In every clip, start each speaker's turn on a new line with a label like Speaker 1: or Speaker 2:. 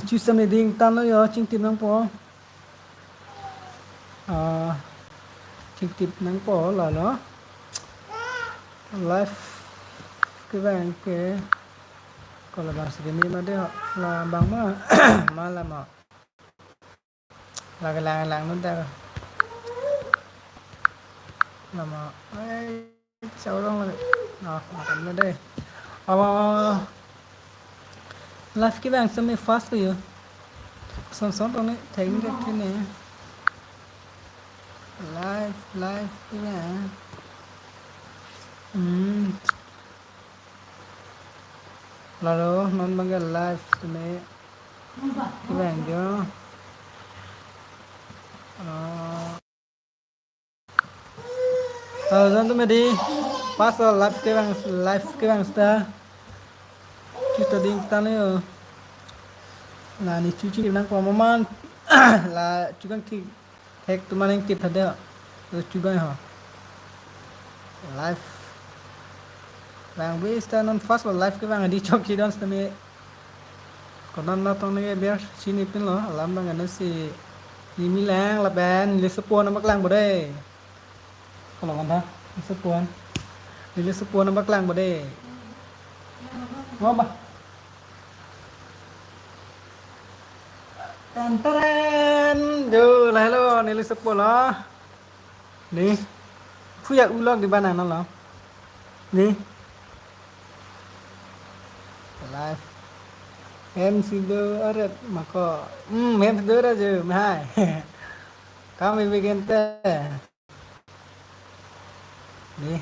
Speaker 1: chú xem này điên tan nó giờ chính tìm năng po chính tìm năng po là nó life cái vàng cái còn là bằng sự mà đấy họ là bằng mà là mà là cái làng luôn ta là mà ấy sao đó là mà cầm lên đây life cái vàng xem fast rồi son son trong đấy thấy cái thế này life cái vàng là đó non bằng cái life này cái vàng cho dân tụi mày đi pass life cái bằng star kita đi ta nữa là đi chú chỉ năng qua mama là chú đang thì thek tụi mình tiếp thật đấy rồi chú đây hả life vàng với star non fast là life cái vàng đi chọc chi đó tụi mày còn nó tông này bé xin ít nữa làm bằng nó xì đi Milan là bạn Lisbon nó mắc lang vào đây kalau kan Lisbon di Lisbon nó mắc lang vào đây ngon ba tan giờ này lo này Lisbon lo đi phu ya ulog di mana nó lo đi live em xin đưa ở đây mà có em đưa ra giờ 12 kami bikin teh đi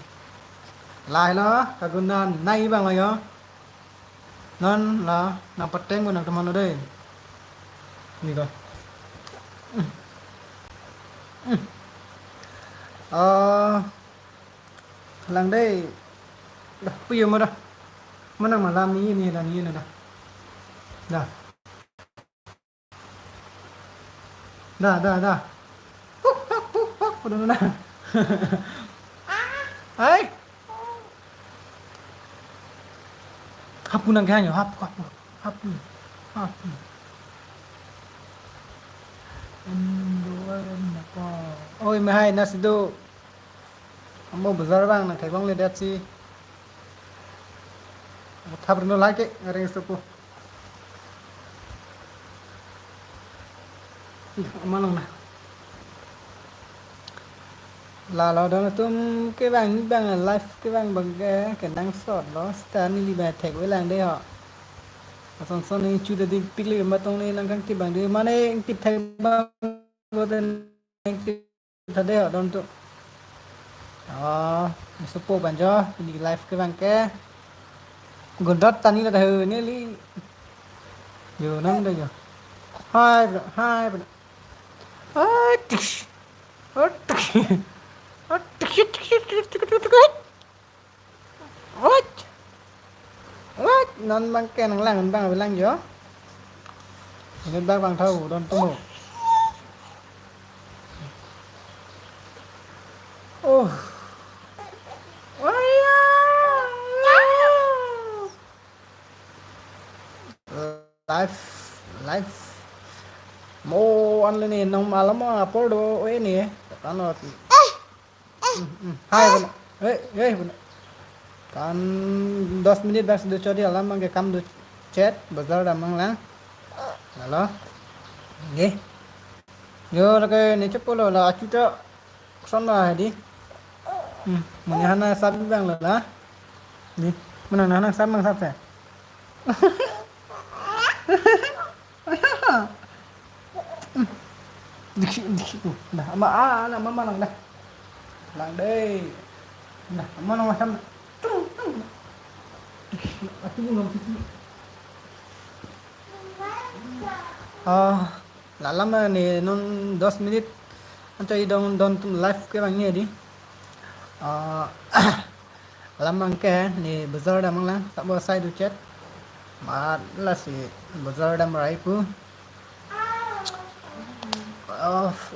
Speaker 1: lại nó kagunan nay bang lại đó non là nằm bật trên của nằm trong nó đây gì coi lần đây bây giờ mà đâu mà đang mà làm như này là như này đâu dah puk udah nana ấy hấp nang cái nhở hấp ôi mày hay nasi do mau besar bang nak kayak bang lihat sih thap nó like cái ngareng sepuh mana là đó là tôi cái bảng là live cái bảng bằng cái năng sọt đó stand đi bài thẻ với làng đây họ xong xong này chú đã đi pick lên mà tông này năng căng tiếp bằng đi mà này tiếp thẻ bằng vô tên tiếp thật đây họ đón tụ đó support bạn cho đi live cái bảng cái gần đó tani là hừ nè li giờ năm đây giờ hai non bang cái năng lang bang với lang gió nên bang bang thâu đòn tung hổ ô life mau ăn lên nè nông mà lắm mà Apple đồ ấy nè tao nói hai bên ấy kan 10 menit bas do chodi alam mang ke kam do chat bazar da mang lang halo nggih yo lagi ni cepolo la acuta sana di menihana sabi bang la ni mana nana samang sapse dikit nah ama ana mama lang dah lang đây nah mana macam aku belum là lắm này non 10 minit anh chơi don live cái bằng nghe đi làm bằng cái này bây giờ đang mang tak boleh saya chat mà là si bây giờ đang rai pu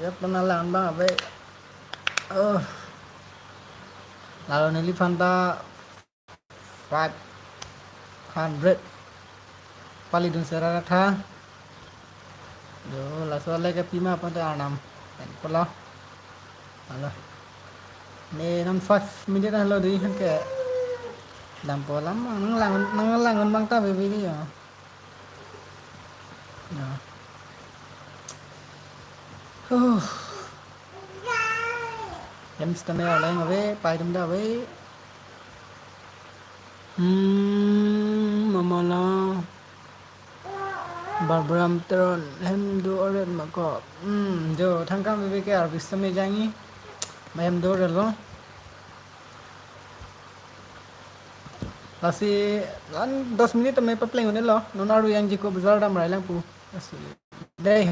Speaker 1: ya pernah làm bang vậy lalu này Fanta 500 palidun serata yo la soalnya ke pima pada anam dan pula ala ne non 5 minit lah lo di kan ke dam pola nang langun bang ta bebe ya nah em stame ala ngave pai dum da we mamala Barbram Tron hem do oren mako jo thangkam bebe ke arbis tame jangi mayam do relo Lasi lan 10 minit tame pa pleng ne lo nonaru yang jiko bazar dam rai lang pu dai